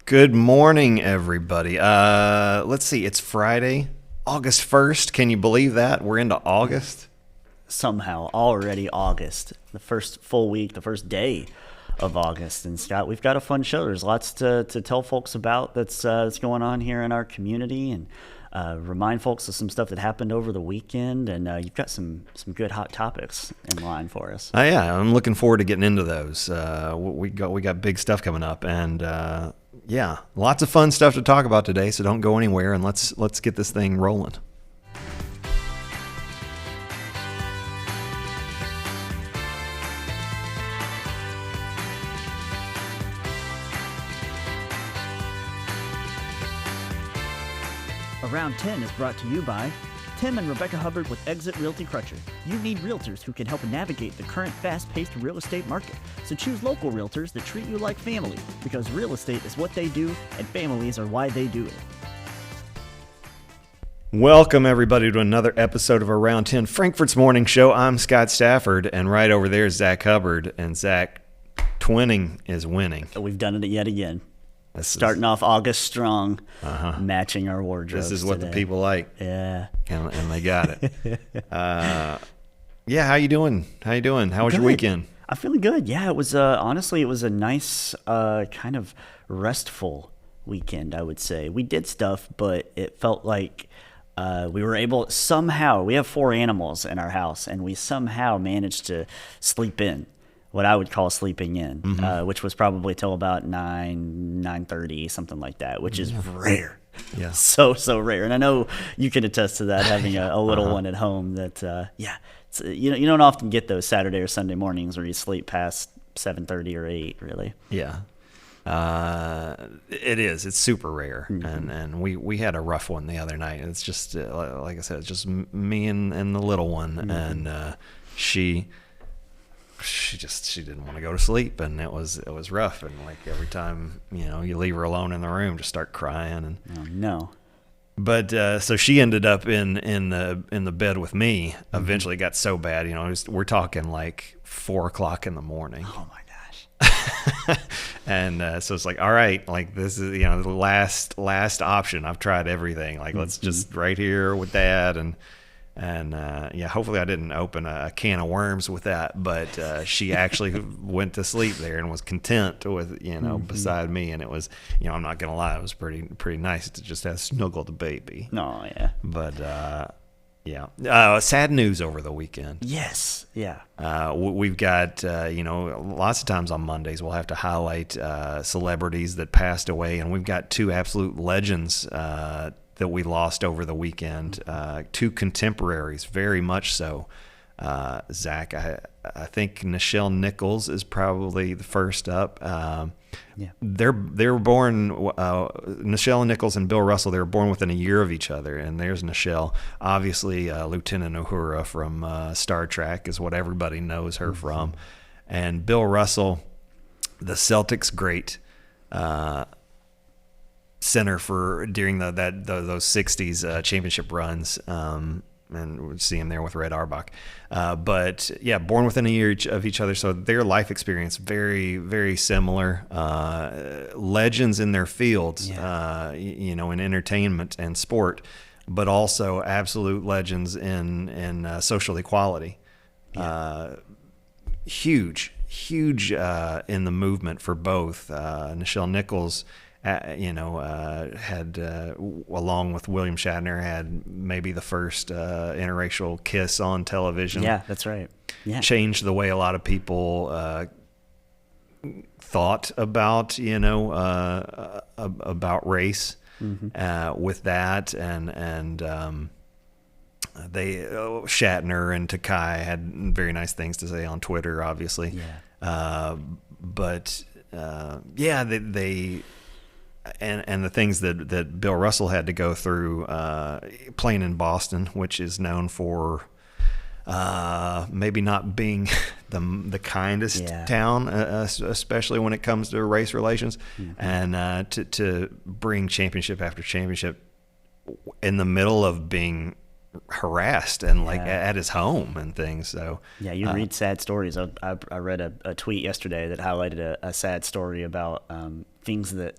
Good morning, everybody. Let's see. It's Friday, August 1st. Can you believe that? We're into August. Somehow already August, the first full week, the first day of August. And Scott, we've got a fun show. There's lots to tell folks about that's going on here in our community, and remind folks of some stuff that happened over the weekend. And you've got some good hot topics in line for us. Yeah, I'm looking forward to getting into those. We got big stuff coming up, and yeah, lots of fun stuff to talk about today. So don't go anywhere, and let's get this thing rolling. Around 10 is brought to you by Tim and Rebecca Hubbard with Exit Realty Crutcher. You need realtors who can help navigate the current fast-paced real estate market. So choose local realtors that treat you like family, because real estate is what they do and families are why they do it. Welcome, everybody, to another episode of Around 10, Frankfurt's Morning Show. I'm Scott Stafford, and right over there is Zach Hubbard. And Zach, twinning is winning. We've done it yet again. Starting off August strong, matching our wardrobes. This is what today. the people like. Yeah. And they got it. Yeah, how you doing? How was your Good. weekend? I'm feeling good. Yeah, it was honestly, it was a nice kind of restful weekend, I would say. We did stuff, but it felt like we were able somehow, we have 4 animals in our house, and we somehow managed to sleep in. What I would call sleeping in, which was probably till about 9:30, something like that, which is rare. Yeah. So rare. And I know you can attest to that, having a little one at home. That it's, you don't often get those Saturday or Sunday mornings where you sleep past 7:30 or 8, really. Yeah. It is. It's super rare. And we had a rough one the other night. It's just, like I said, it's just me and the little one. And she didn't want to go to sleep, and it was rough. And like every time, you leave her alone in the room, just start crying. And Oh, no. But so she ended up in the bed with me. Eventually, it got so bad, we're talking like 4:00 in the morning. Oh, my gosh. And so it's like, all right, like this is the last option. I've tried everything. Like let's just right here with Dad, and yeah, hopefully I didn't open a can of worms with that. But she actually went to sleep there and was content with beside me. And it was I'm not gonna lie, it was pretty nice to just have snuggle the baby. No, yeah. But yeah, sad news over the weekend. Yes, yeah. We've got, lots of times on Mondays we'll have to highlight celebrities that passed away, and we've got 2 absolute legends that we lost over the weekend. 2 contemporaries, very much so. Zach, I think Nichelle Nichols is probably the first up. Yeah. They were born, Nichelle Nichols and Bill Russell, they were born within a year of each other. And there's Nichelle, obviously Lieutenant Uhura from Star Trek is what everybody knows her from. And Bill Russell, the Celtics great, center for during those 60s championship runs, and we see him there with Red Auerbach. But yeah, born within a year of each other, so their life experience very, very similar. Legends in their fields, in entertainment and sport, but also absolute legends in social equality. Huge in the movement for both. Nichelle Nichols, had, along with William Shatner, had maybe the first interracial kiss on television. Yeah, that's right. Yeah. Changed the way a lot of people thought about, about race with that. And Shatner and Takai had very nice things to say on Twitter, obviously. Yeah. They and the things that Bill Russell had to go through playing in Boston, which is known for maybe not being the kindest town, especially when it comes to race relations, and to bring championship after championship in the middle of being harassed and like at his home and things. So yeah, you read sad stories. I read a tweet yesterday that highlighted a sad story about things that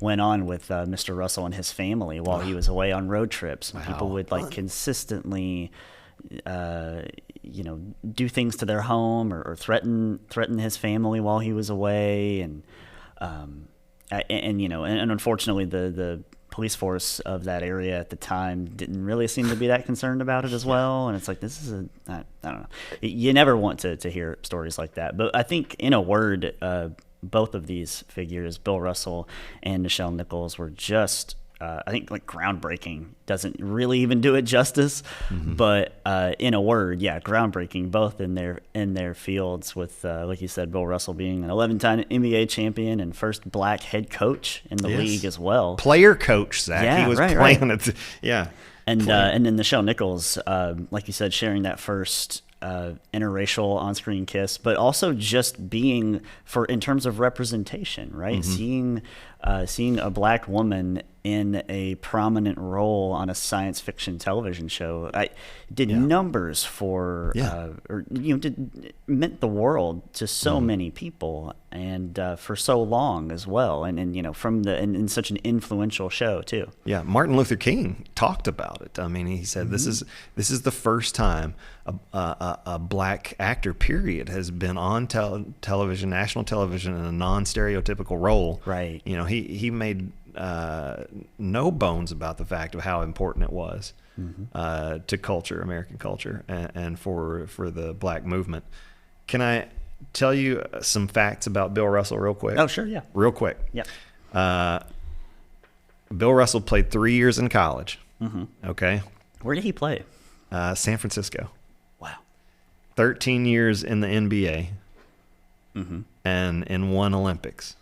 went on with Mr. Russell and his family while he was away on road trips. And people would like consistently, do things to their home or threaten his family while he was away, and unfortunately the police force of that area at the time didn't really seem to be that concerned about it as well. And it's like, this is I don't know. You never want to hear stories like that. But I think, in a word, both of these figures, Bill Russell and Nichelle Nichols, were just, I think, like, groundbreaking. Doesn't really even do it justice, but in a word, yeah, groundbreaking. Both in their fields. With like you said, Bill Russell being an 11-time NBA champion and first black head coach in the league as well. Player coach, Zach. Yeah, he was right, playing it. Yeah, and then Nichelle Nichols, like you said, sharing that first interracial on-screen kiss, but also just being, in terms of representation, right? Seeing a black woman in a prominent role on a science fiction television show, did numbers for, meant the world to so many people, and for so long as well, and in such an influential show too. Yeah, Martin Luther King talked about it. I mean, he said this is the first time a black actor, period, has been on television, national television, in a non-stereotypical role. Right. He made no bones about the fact of how important it was to culture, American culture, and for the black movement. Can I tell you some facts about Bill Russell real quick? Oh, sure, yeah. Real quick. Yeah. Bill Russell played 3 years in college. Okay. Where did he play? San Francisco. Wow. 13 years in the NBA. And in one Olympics.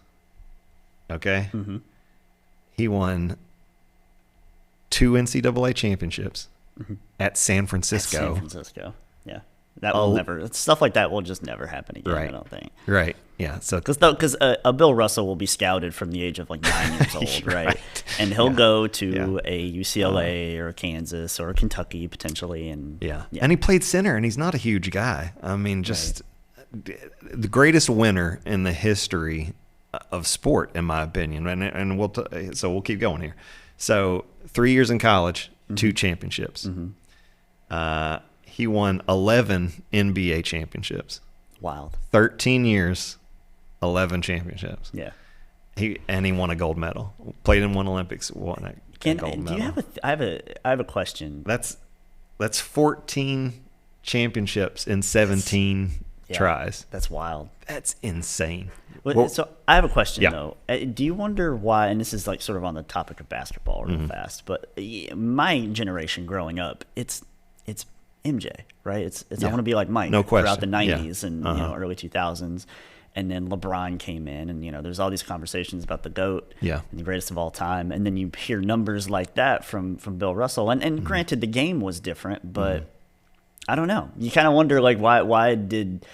Okay. He won 2 NCAA championships at San Francisco. San Francisco. Yeah. That will never, stuff like that will just never happen again, Right. I don't think. Right. Yeah. So Because a Bill Russell will be scouted from the age of like 9 years old, right? Right. And he'll go to a UCLA or a Kansas or a Kentucky potentially, and yeah. And he played center, and he's not a huge guy. I mean, just the greatest winner in the history of sport, in my opinion. And we'll keep going here. So 3 years in college, 2 championships. He won 11 NBA championships. wild. 13 years, 11 championships. Yeah. He won a gold medal. Played in one Olympics, won a gold medal. Do you have I have a question. That's 14 championships in 17 tries. That's wild. That's insane. Well, so I have a question yeah. though. Do you wonder why? And this is like sort of on the topic of basketball real fast. But my generation growing up, it's MJ, right? It's I want to be like Mike. No question. Throughout the '90s Yeah. and early 2000s, and then LeBron came in, and there's all these conversations about the GOAT, Yeah. and the greatest of all time, and then you hear numbers like that from Bill Russell, and granted the game was different, but I don't know. You kind of wonder like why did,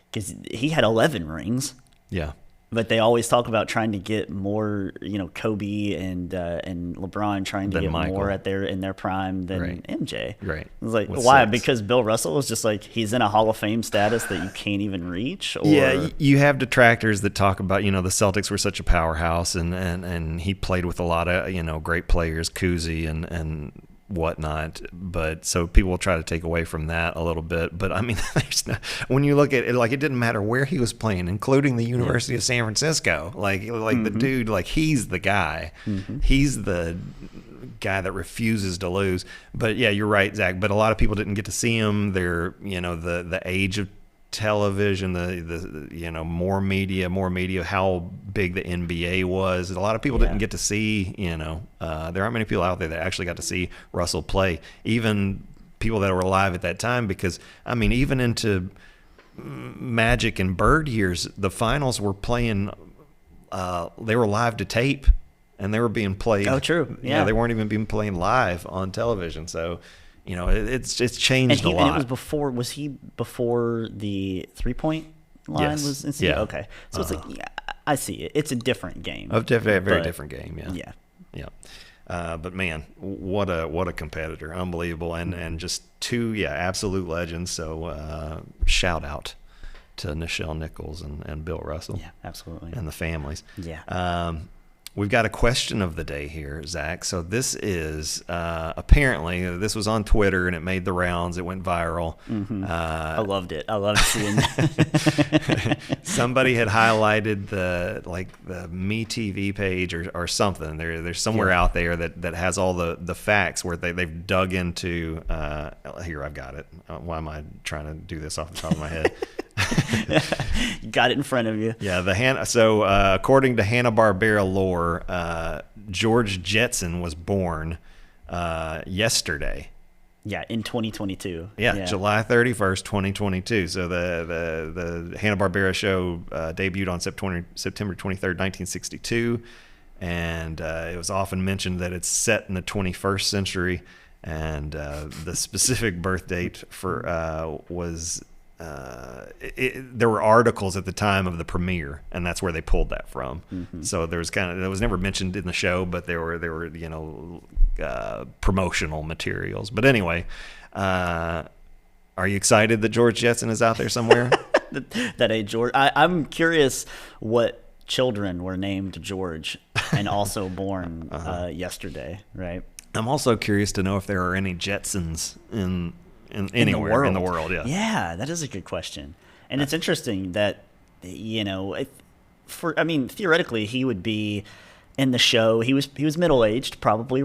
because he had 11 rings. Yeah. But they always talk about trying to get more, Kobe and LeBron trying to Than get Michael. more in their prime than Right. MJ. Right. It was like, With why? 6. Because Bill Russell is just like, he's in a Hall of Fame status that you can't even reach? Or... Yeah, you have detractors that talk about, the Celtics were such a powerhouse, and he played with a lot of, great players, Kuzi and whatnot. But so people will try to take away from that a little bit. But I mean, when you look at it, like, it didn't matter where he was playing, including the University of San Francisco. Like the dude, like, he's the guy. He's the guy that refuses to lose. But yeah, you're right, Zach. But a lot of people didn't get to see him. They're, the age of television, the more media, how big the NBA was. A lot of people didn't get to see, there aren't many people out there that actually got to see Russell play, even people that were alive at that time, because I mean, even into Magic and Bird years, the finals were playing, they were live to tape, and they were being played. Oh, true. Yeah. They weren't even being playing live on television. So it's changed a lot. And it was before. Was he before the 3-point line Yes. was instituted? Yeah. Okay, so it's like, I see it. It's a different game. A very but- different game. Yeah. Yeah. Yeah. But man, what a competitor. Unbelievable. And just 2, absolute legends. So shout out to Nichelle Nichols and Bill Russell. Yeah, absolutely. And the families. Yeah. we've got a question of the day here, Zach. So this is apparently this was on Twitter and it made the rounds. It went viral. I loved it. I loved seeing that. Somebody had highlighted the Me TV page or something. There's somewhere out there that has all the facts where they've dug into. Here, I've got it. Why am I trying to do this off the top of my head? You got it in front of you. Yeah, according to Hanna-Barbera lore, George Jetson was born yesterday. Yeah, in 2022. Yeah, July 31st, 2022. So the Hanna-Barbera show debuted on September 23rd, 1962, and it was often mentioned that it's set in the 21st century, and the specific birth date for was. There were articles at the time of the premiere, and that's where they pulled that from. So there was it was never mentioned in the show, but there were promotional materials. But anyway, are you excited that George Jetson is out there somewhere? George. I'm curious what children were named George and also born yesterday, right? I'm also curious to know if there are any Jetsons anywhere in the world. Yeah, that is a good question. And it's interesting that, theoretically he would be in the show. He was middle-aged, probably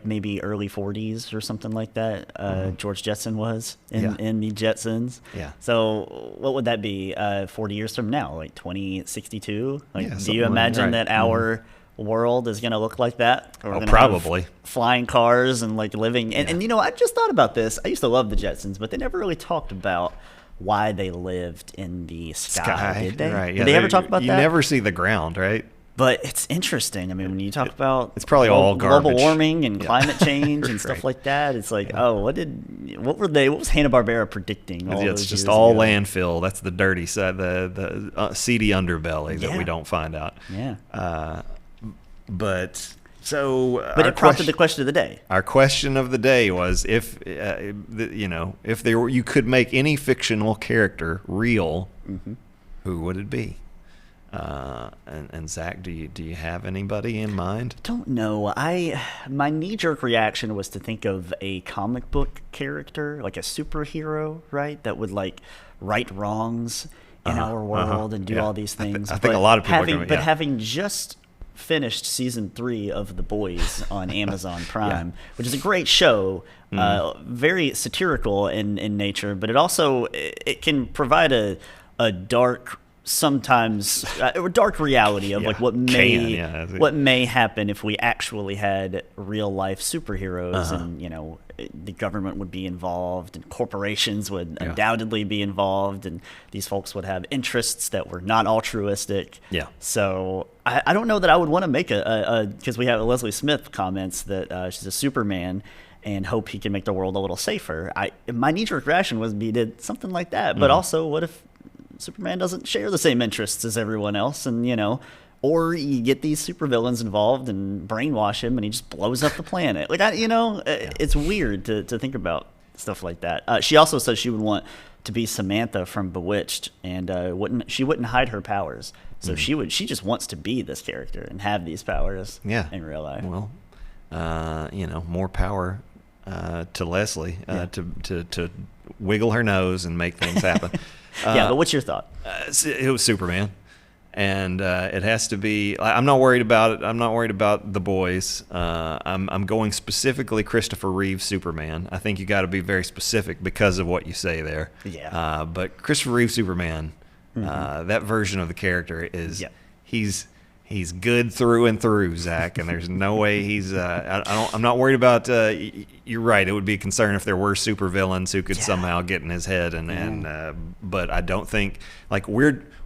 maybe early 40s or something like that. George Jetson was in the Jetsons. Yeah. So what would that be 40 years from now, like 2062? Do you like imagine that. that our world is going to look like that? Or we're gonna probably. have flying cars and living. And I just thought about this. I used to love the Jetsons, but they never really talked about why they lived in the sky, did they? Right. Did they ever talk about that? You never see the ground, right? But it's interesting. I mean, when you talk about it's probably all global garbage. warming and climate change and stuff Right. like that, it's like, what was Hanna-Barbera predicting? It's just all landfill. That's the dirty side, the seedy underbelly that we don't find out. Yeah. But it prompted the question of the day. Our question of the day was if you could make any fictional character real, who would it be? And Zach, do you have anybody in mind? Don't know. My knee-jerk reaction was to think of a comic book character, like a superhero, right? That would right wrongs in our world and do all these things. I think a lot of people having just finished season 3 of The Boys on Amazon Prime, which is a great show, very satirical in nature, but it can provide a dark, sometimes dark reality of what may happen if we actually had real life superheroes, and the government would be involved and corporations would undoubtedly be involved, and these folks would have interests that were not altruistic. So I don't know that I would want to make because we have Leslie Smith comments that she's a Superman and hope he can make the world a little safer. My knee-jerk reaction was did something like that, but also what if Superman doesn't share the same interests as everyone else, and or you get these supervillains involved and brainwash him, and he just blows up the planet. It's weird to think about stuff like that. She also says she would want to be Samantha from Bewitched, and wouldn't hide her powers. So she just wants to be this character and have these powers. In real life. Well, more power to Leslie to wiggle her nose and make things happen. But what's your thought? It was Superman, and it has to be. I'm not worried about it. I'm not worried about The Boys. I'm going specifically Christopher Reeve Superman. I think you got to be very specific because of what you say there. But Christopher Reeve Superman, that version of the character is he's good through and through, Zach, and there's no way he's. I'm not worried about. You're right. It would be a concern if there were supervillains who could somehow get in his head, but I don't think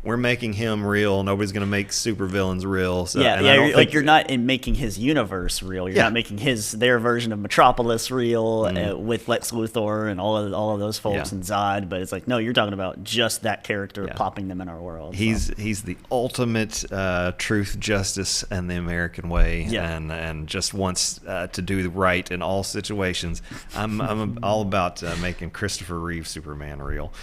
we're making him real. Nobody's going to make supervillains real. So, you're not making his universe real. You're not making their version of Metropolis real with Lex Luthor and all of those folks and Zod. But it's no, you're talking about just that character plopping them in our world. He's the ultimate truth, justice, and the American way, and just wants to do right in all situations. I'm all about making Christopher Reeve Superman real.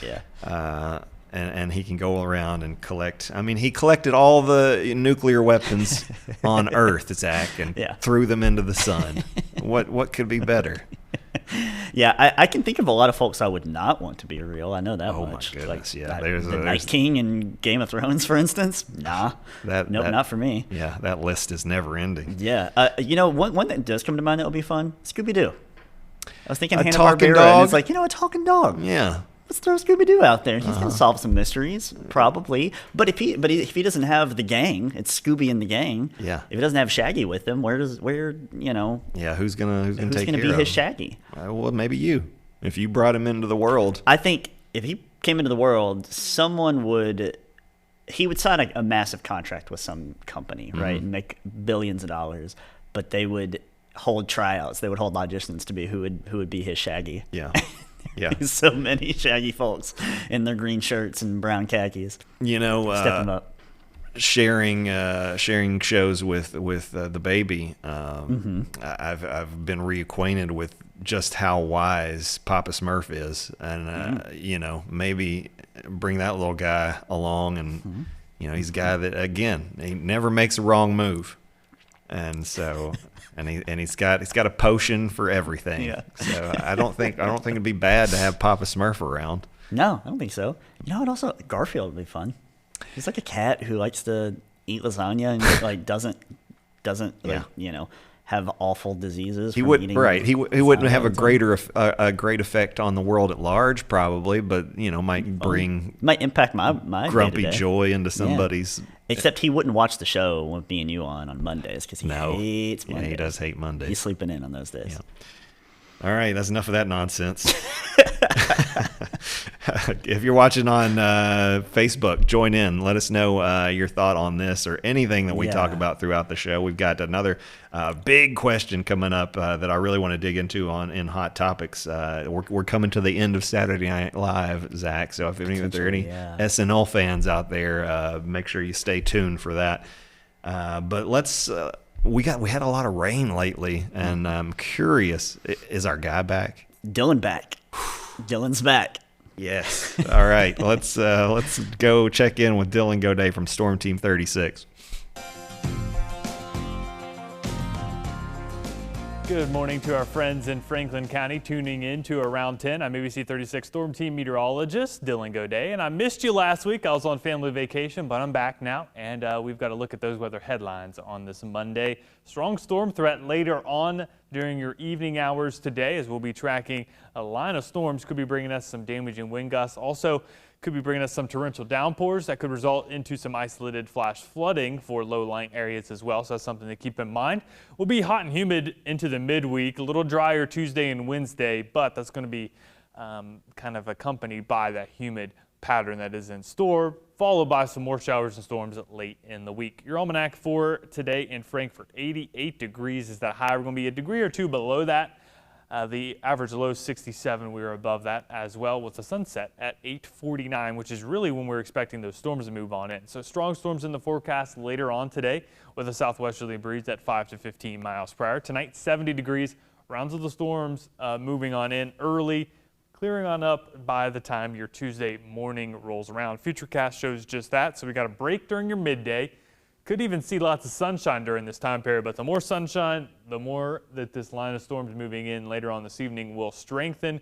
and he can go around and collect. I mean, he collected all the nuclear weapons on Earth, Zach, and Yeah. threw them into the sun. What could be better? Yeah, I can think of a lot of folks I would not want to be real. I know that Oh, my much. goodness, yeah, the there's Night King in Game of Thrones, for instance. Nah, That- nope, that- not for me. Yeah, that list is never ending. Yeah, one that does come to mind that would be fun: Scooby Doo. I was thinking A Hanna talking Barbera, dog? and it's like, a talking dog. Yeah. Let's throw Scooby Doo out there. He's Uh-huh. gonna solve some mysteries, probably. But if he doesn't have the gang, it's Scooby and the gang. Yeah. If he doesn't have Shaggy with him, who's Yeah, who's gonna take gonna care be of his him? Shaggy? Well, maybe you. If you brought him into the world. I think if he came into the world, he would sign a massive contract with some company, right, and make billions of dollars. But they would hold tryouts. They would hold auditions to be who would be his Shaggy. Yeah. Yeah. So many Shaggy folks in their green shirts and brown khakis. Step him up. Sharing shows with the baby. I've been reacquainted with just how wise Papa Smurf is, and maybe bring that little guy along, and he's a guy that, again, he never makes a wrong move, and so. And he's got a potion for everything. Yeah. So I don't think it'd be bad to have Papa Smurf around. No, I don't think so. What also, Garfield would be fun. He's like a cat who likes to eat lasagna and like doesn't Yeah. have awful diseases. He from would eating right. He wouldn't have a lasagna. a great effect on the world at large, probably, but might bring Might impact my grumpy day-to-day. joy into somebody's. Except he wouldn't watch the show with me and you on Mondays because he hates Yeah, Mondays. he does hate Mondays. He's sleeping in on those days. Yeah. All right, that's enough of that nonsense. If you're watching on Facebook, join in. Let us know your thought on this or anything that we talk Yeah. about throughout the show. We've got another big question coming up that I really want to dig into in Hot Topics. We're coming to the end of Saturday Night Live, Zach. So if there are any Yeah. SNL fans out there, make sure you stay tuned for that. But let's. We had a lot of rain lately, and I'm curious: is our guy back? Dylan back. Dylan's back. Yes. All right. Let's go check in with Dylan Goday from Storm Team 36. Good morning to our friends in Franklin County tuning in to Around 10. I'm ABC 36 Storm Team meteorologist Dylan Goday, and I missed you last week. I was on family vacation, but I'm back now, and we've got to look at those weather headlines on this Monday. Strong storm threat later on during your evening hours today, as we'll be tracking a line of storms. Could be bringing us some damaging wind gusts. Also, could be bringing us some torrential downpours that could result into some isolated flash flooding for low-lying areas as well. So that's something to keep in mind. We'll be hot and humid into the midweek, a little drier Tuesday and Wednesday, but that's going to be kind of accompanied by that humid pattern that is in store, followed by some more showers and storms late in the week. Your almanac for today in Frankfort, 88 degrees is that high. We're going to be a degree or two below that. The average low is 67. We were above that as well with the sunset at 8:49, which is really when we're expecting those storms to move on in. So strong storms in the forecast later on today with a southwesterly breeze at 5 to 15 miles per hour. Tonight, 70 degrees. Rounds of the storms moving on in early, clearing on up by the time your Tuesday morning rolls around. Futurecast shows just that. So we got a break during your midday. Could even see lots of sunshine during this time period, but the more sunshine, the more that this line of storms moving in later on this evening will strengthen.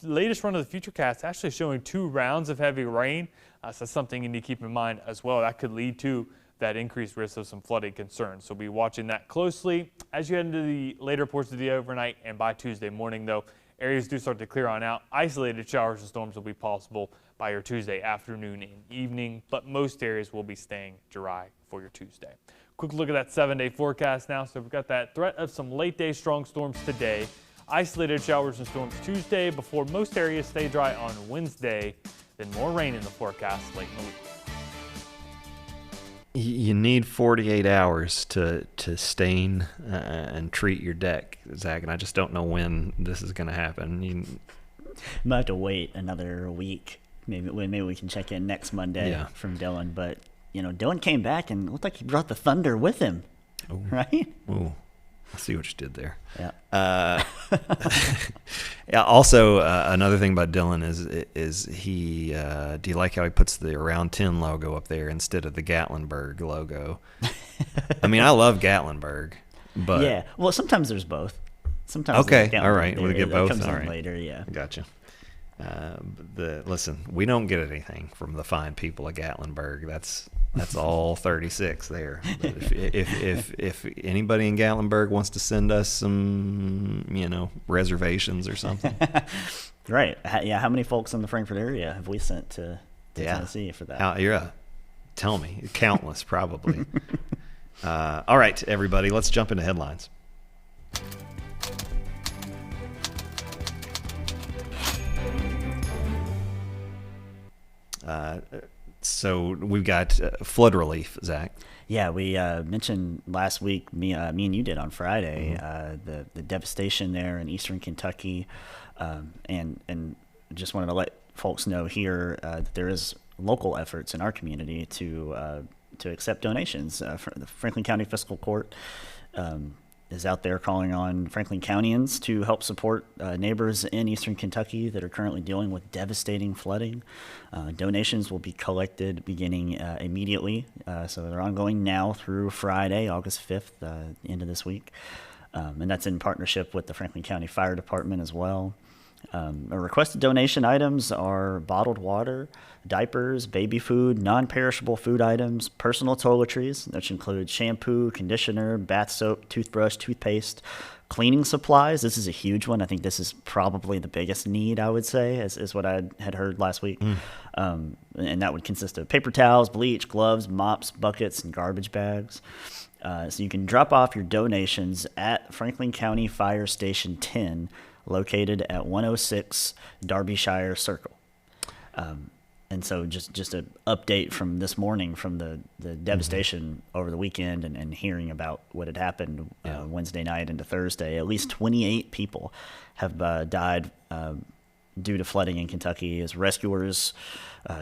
Latest run of the Futurecast actually showing 2 rounds of heavy rain. So that's something you need to keep in mind as well. That could lead to that increased risk of some flooding concerns. So be watching that closely as you head into the later portions of the overnight, and by Tuesday morning, though, areas do start to clear on out. Isolated showers and storms will be possible by your Tuesday afternoon and evening, but most areas will be staying dry for your Tuesday. Quick look at that 7-day forecast now. So we've got that threat of some late day strong storms today. Isolated showers and storms Tuesday before most areas stay dry on Wednesday. Then more rain in the forecast late in the week. You need 48 hours to stain and treat your deck, Zach, and I just don't know when this is going to happen. Might have to wait another week. Maybe we can check in next Monday Yeah. from Dylan. But Dylan came back and looked like he brought the thunder with him. Ooh. Right? Ooh. I see what you did there. Yeah. Yeah. Also, another thing about Dylan is he. Do you like how he puts the Around 10 logo up there instead of the Gatlinburg logo? I mean, I love Gatlinburg, but Yeah. Well, sometimes there's both. Sometimes Okay, there's all right, there, we get that both, comes all in right. later. Yeah. Gotcha. Listen, we don't get anything from the fine people of Gatlinburg. That's all 36 there. But if anybody in Gatlinburg wants to send us some, reservations or something, Right. Yeah. How many folks in the Frankfort area have we sent to Yeah. Tennessee for that? tell me, countless probably. All right, everybody, let's jump into headlines. So we've got flood relief, Zach. Yeah, we mentioned last week, me and you did on Friday, the devastation there in eastern Kentucky, and just wanted to let folks know here that there is local efforts in our community to accept donations. The Franklin County Fiscal Court is out there calling on Franklin Countyans to help support neighbors in eastern Kentucky that are currently dealing with devastating flooding. Donations will be collected beginning immediately, so they're ongoing now through Friday, August 5th, end of this week. And that's in partnership with the Franklin County Fire Department as well. Requested donation items are bottled water, diapers, baby food, non-perishable food items, personal toiletries, which include shampoo, conditioner, bath soap, toothbrush, toothpaste, cleaning supplies. This is a huge one. I think this is probably the biggest need, I would say, is what I had heard last week. And that would consist of paper towels, bleach, gloves, mops, buckets, and garbage bags. So you can drop off your donations at Franklin County Fire Station 10, located at 106 Derbyshire Circle. And so just an update from this morning from the devastation over the weekend and hearing about what had happened Wednesday night into Thursday. At least 28 people have died due to flooding in Kentucky as rescuers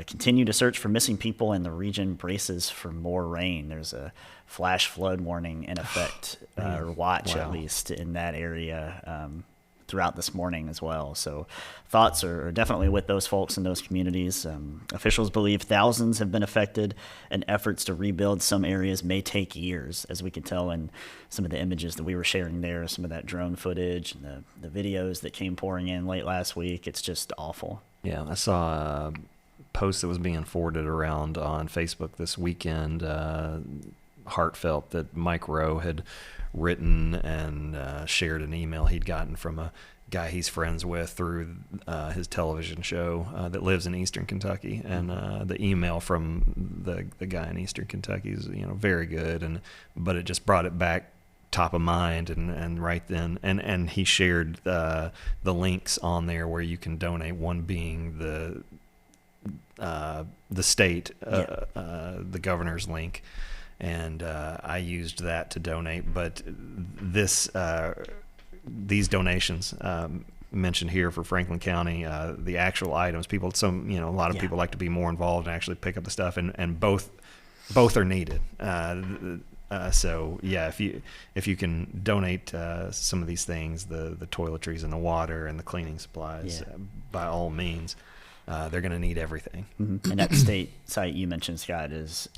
continue to search for missing people and the region braces for more rain. There's a flash flood warning in effect, or watch at least, in that area throughout this morning as well. So thoughts are definitely with those folks in those communities. Officials believe thousands have been affected, and efforts to rebuild some areas may take years, as we can tell in some of the images that we were sharing there, some of that drone footage and the videos that came pouring in late last week. It's just awful. Yeah, I saw a post that was being forwarded around on Facebook this weekend, heartfelt, that Mike Rowe had written and shared an email he'd gotten from a guy he's friends with through his television show that lives in eastern Kentucky, and the email from the guy in eastern Kentucky is very good, but it just brought it back top of mind and right then, and he shared the links on there where you can donate, one being the state the governor's link, and I used that to donate. But these donations mentioned here for Franklin County, the actual items, a lot of people like to be more involved and actually pick up the stuff, and both are needed. So yeah, if you can donate some of these things, the toiletries and the water and the cleaning supplies, by all means, they're going to need everything. Mm-hmm. And that state site you mentioned, Scott, is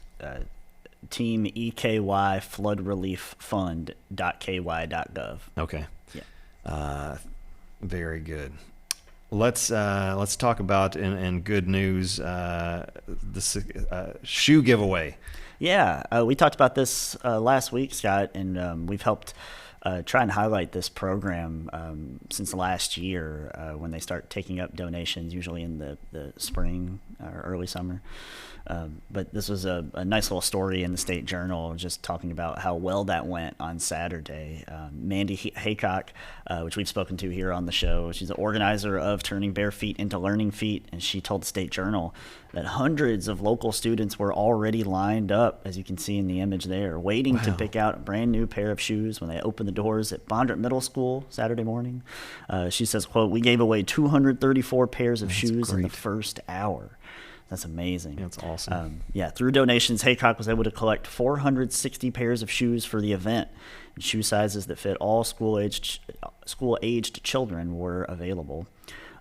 Team EKY Flood Relief Fund.ky.gov. Okay. Yeah. Very good. Let's talk about in good news the shoe giveaway. Yeah, we talked about this last week, Scott, and we've helped try and highlight this program since last year when they start taking up donations, usually in the spring or early summer. But this was a nice little story in the State Journal, just talking about how well that went on Saturday. Mandy Haycock, which we've spoken to here on the show, she's the organizer of Turning Bare Feet into Learning Feet, and she told the State Journal that hundreds of local students were already lined up, as you can see in the image there, waiting to pick out a brand new pair of shoes when they opened the doors at Bondurant Middle School Saturday morning. She says, quote, "We gave away 234 pairs of shoes in the first hour." That's amazing. That's awesome. Yeah, through donations, Haycock was able to collect 460 pairs of shoes for the event. And shoe sizes that fit all school-aged children were available.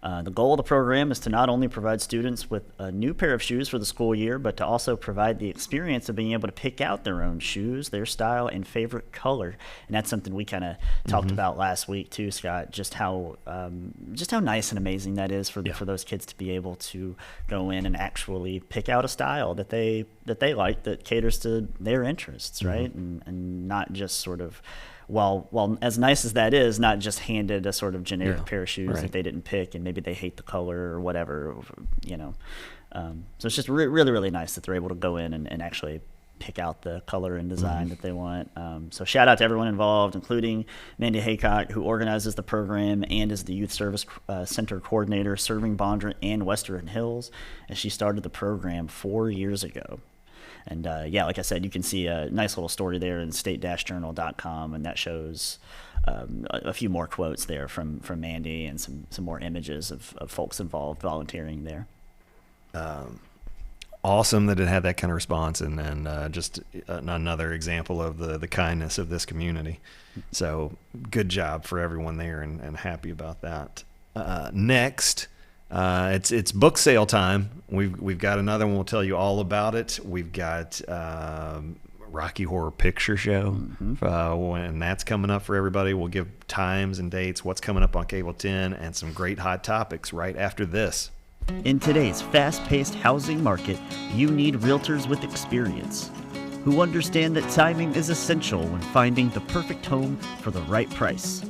The goal of the program is to not only provide students with a new pair of shoes for the school year, but to also provide the experience of being able to pick out their own shoes, their style, and favorite color. And that's something we kind of talked about last week too, Scott. Just how nice and amazing that is for those kids to be able to go in and actually pick out a style that they like, that caters to their interests, right? And not just sort of. Well, as nice as that is, not just handed a sort of generic pair of shoes that they didn't pick, and maybe they hate the color or whatever, you know. So it's just really, really nice that they're able to go in and actually pick out the color and design that they want. So shout out to everyone involved, including Mandy Haycock, who organizes the program and is the Youth Service Center coordinator serving Bondurant and Western Hills, and she started the program 4 years ago. And like I said, you can see a nice little story there in state-journal.com, and that shows a few more quotes there from Mandy and some more images of folks involved volunteering there. Awesome that it had that kind of response, and just another example of the kindness of this community. So good job for everyone there, and happy about that. Next. It's book sale time. We've got another one. We'll tell you all about it. We've got Rocky Horror Picture Show, when that's coming up for everybody. We'll give times and dates, what's coming up on Cable 10, and some great hot topics right after this. In today's fast-paced housing market, you need realtors with experience who understand that timing is essential when finding the perfect home for the right price.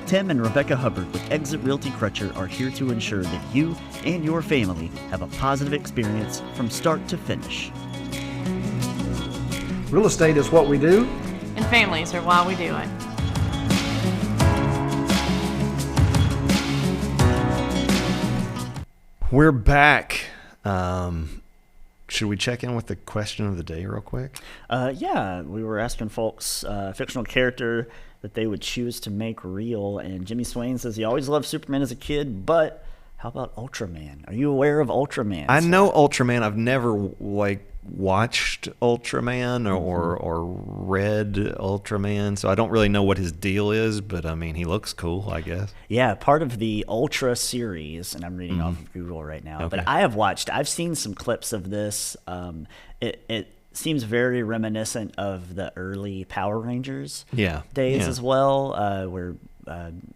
Tim and Rebecca Hubbard with Exit Realty Crutcher are here to ensure that you and your family have a positive experience from start to finish. Real estate is what we do. And families are why we do it. We're back. Should we check in with the question of the day real quick? We were asking folks fictional character that they would choose to make real, and Jimmy Swain says he always loved Superman as a kid, but how about Ultraman? Are you aware of Ultraman? I know Ultraman. I've never watched Ultraman or read Ultraman, so I don't really know what his deal is, but I mean, he looks cool, I guess. Yeah, part of the Ultra series, and I'm reading off of Google right now, but I've seen some clips of this. It seems very reminiscent of the early Power Rangers days as well, where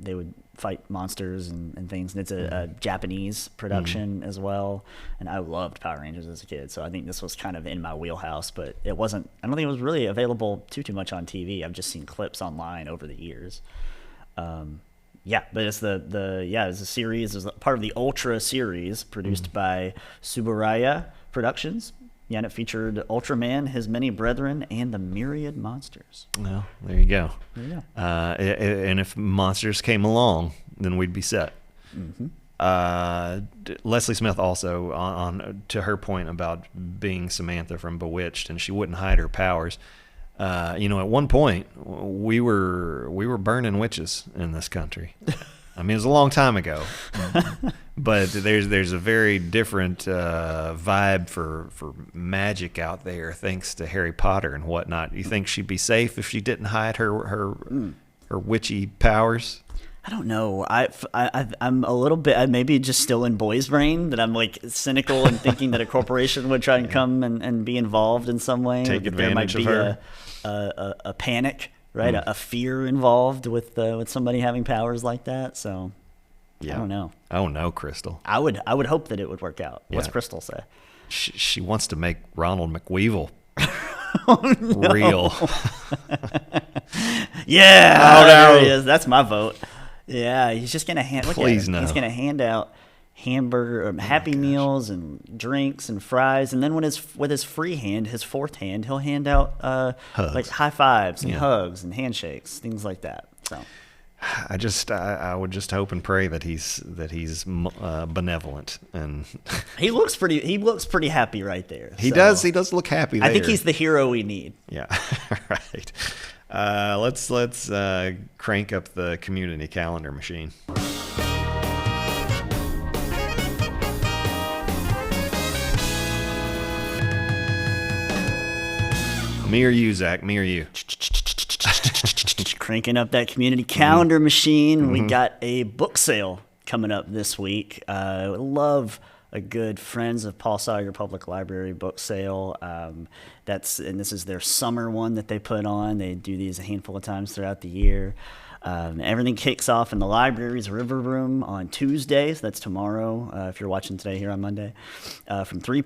they would fight monsters and things. And it's a Japanese production as well. And I loved Power Rangers as a kid, so I think this was kind of in my wheelhouse. But it wasn't. I don't think it was really available too much on TV. I've just seen clips online over the years. But it's it's a series. It's part of the Ultra series produced by Subaraya Productions. Yeah, and it featured Ultraman, his many brethren, and the myriad monsters. Well, there you go. There you go. And if monsters came along, then we'd be set. Leslie Smith also, on to her point about being Samantha from Bewitched, and she wouldn't hide her powers. At one point, we were burning witches in this country. I mean, it was a long time ago, but there's a very different vibe for magic out there, thanks to Harry Potter and whatnot. You think she'd be safe if she didn't hide her witchy powers? I don't know. I'm a little bit maybe just still in boy's brain, that I'm like cynical and thinking that a corporation would try and come and be involved in some way. Take advantage of her. A panic. Right, a fear involved with somebody having powers like that. So, I don't know. Oh no, Crystal. I would hope that it would work out. What's Crystal say? She wants to make Ronald McWeevil real. Yeah, there he is. That's my vote. Yeah, he's just gonna hand. Please no. He's gonna hand out hamburger or Happy Meals and drinks and fries, and then with his free hand, his fourth hand, he'll hand out like high fives and hugs and handshakes, things like that. So I would just hope and pray that he's benevolent, and he looks pretty happy right there. He does look happy there. I think he's the hero we need. Yeah. Right. Let's crank up the community calendar machine. Me or you, Zach? Me or you? Cranking up that community calendar machine. We got a book sale coming up this week. Love a good Friends of Paul Sawyer Public Library book sale. This is their summer one that they put on. They do these a handful of times throughout the year. Everything kicks off in the library's River Room on Tuesdays. That's tomorrow, if you're watching today here on Monday, from 3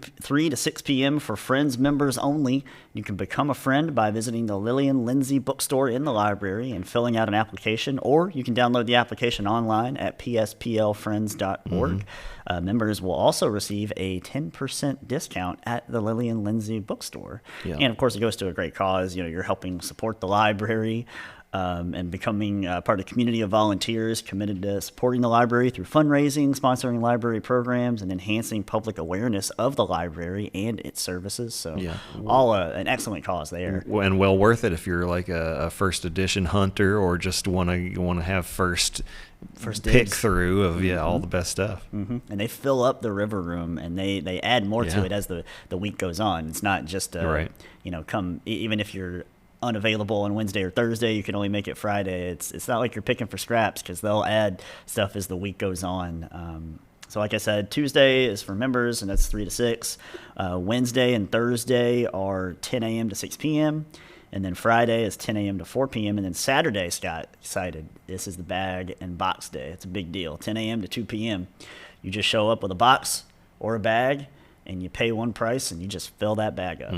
to 6 p.m. for Friends members only. You can become a friend by visiting the Lillian Lindsay bookstore in the library and filling out an application, or you can download the application online at psplfriends.org. Members will also receive a 10% discount at the Lillian Lindsay bookstore. Yeah. And of course, it goes to a great cause. You're helping support the library. And becoming part of a community of volunteers committed to supporting the library through fundraising, sponsoring library programs, and enhancing public awareness of the library and its services. So, all an excellent cause there. And well worth it if you're like a first edition hunter or just want to have first pick dibs. through of all the best stuff. And they fill up the River Room, and they add more to it as the week goes on. It's not just come even if you're unavailable on Wednesday or Thursday, you can only make it Friday. It's not like you're picking for scraps, because they'll add stuff as the week goes on. So like I said, Tuesday is for members, and that's 3 to 6. Wednesday and Thursday are 10 a.m. to 6 p.m. And then Friday is 10 a.m. to 4 p.m. And then Saturday, Scott, excited. This is the bag and box day. It's a big deal. 10 a.m. to 2 p.m. You just show up with a box or a bag, and you pay one price, and you just fill that bag up.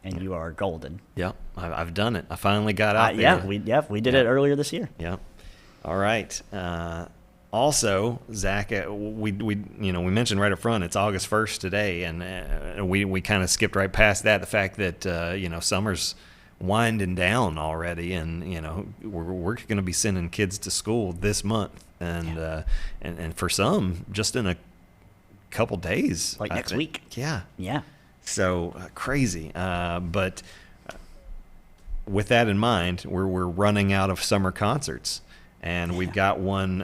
And you are golden. Yeah, I've done it. I finally got out there. We did it earlier this year. Yeah. All right. Also, Zach, we mentioned right up front it's August 1st today, and we kind of skipped right past that. The fact that summer's winding down already, and we're going to be sending kids to school this month, and for some just in a couple days, like next week. Yeah. Yeah. So crazy. But with that in mind, we're running out of summer concerts. And we've got one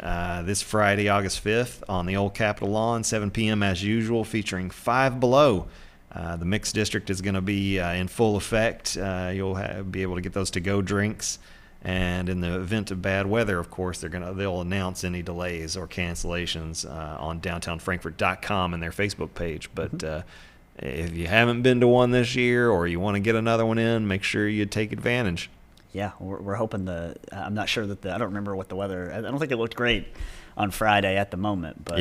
this Friday, August 5th, on the old Capitol lawn, 7 p.m. as usual, featuring Five Below. The Mixed District is going to be in full effect. You'll be able to get those to-go drinks. And in the event of bad weather, of course, they'll announce any delays or cancellations on downtownfrankfurt.com and their Facebook page. But if you haven't been to one this year, or you want to get another one in, make sure you take advantage. Yeah, we're hoping I'm not sure that I don't remember what the weather. I don't think it looked great on Friday at the moment, but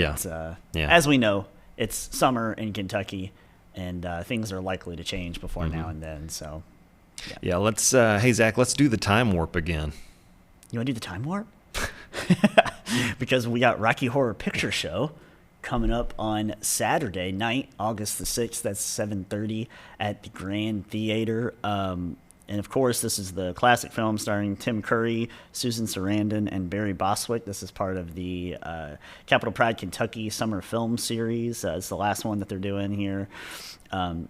as we know, it's summer in Kentucky, and things are likely to change before now and then. So, yeah. Let's hey Zach, let's do the time warp again. You want to do the time warp? Because we got Rocky Horror Picture Show coming up on Saturday night, August the 6th. That's 7:30 at the Grand Theater. And of course, this is the classic film starring Tim Curry, Susan Sarandon, and Barry Bostwick. This is part of the Capital Pride Kentucky Summer Film Series. It's the last one that they're doing here.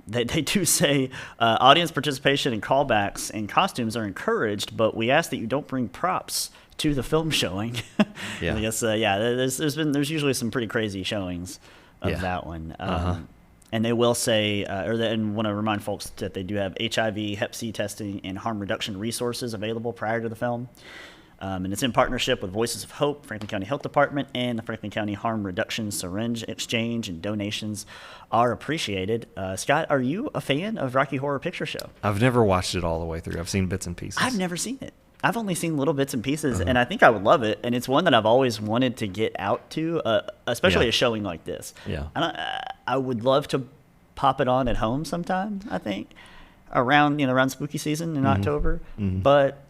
They do say audience participation and callbacks and costumes are encouraged, but we ask that you don't bring props to the film showing. Yeah. I guess there's usually some pretty crazy showings of that one. And they will say, and want to remind folks that they do have HIV, Hep C testing, and harm reduction resources available prior to the film. And it's in partnership with Voices of Hope, Franklin County Health Department, and the Franklin County Harm Reduction Syringe Exchange, and donations are appreciated. Scott, are you a fan of Rocky Horror Picture Show? I've never watched it all the way through. I've seen bits and pieces. I've never seen it. I've only seen little bits and pieces, and I think I would love it. And it's one that I've always wanted to get out to, especially a showing like this. Yeah. And I would love to pop it on at home sometime, I think, around spooky season in October. But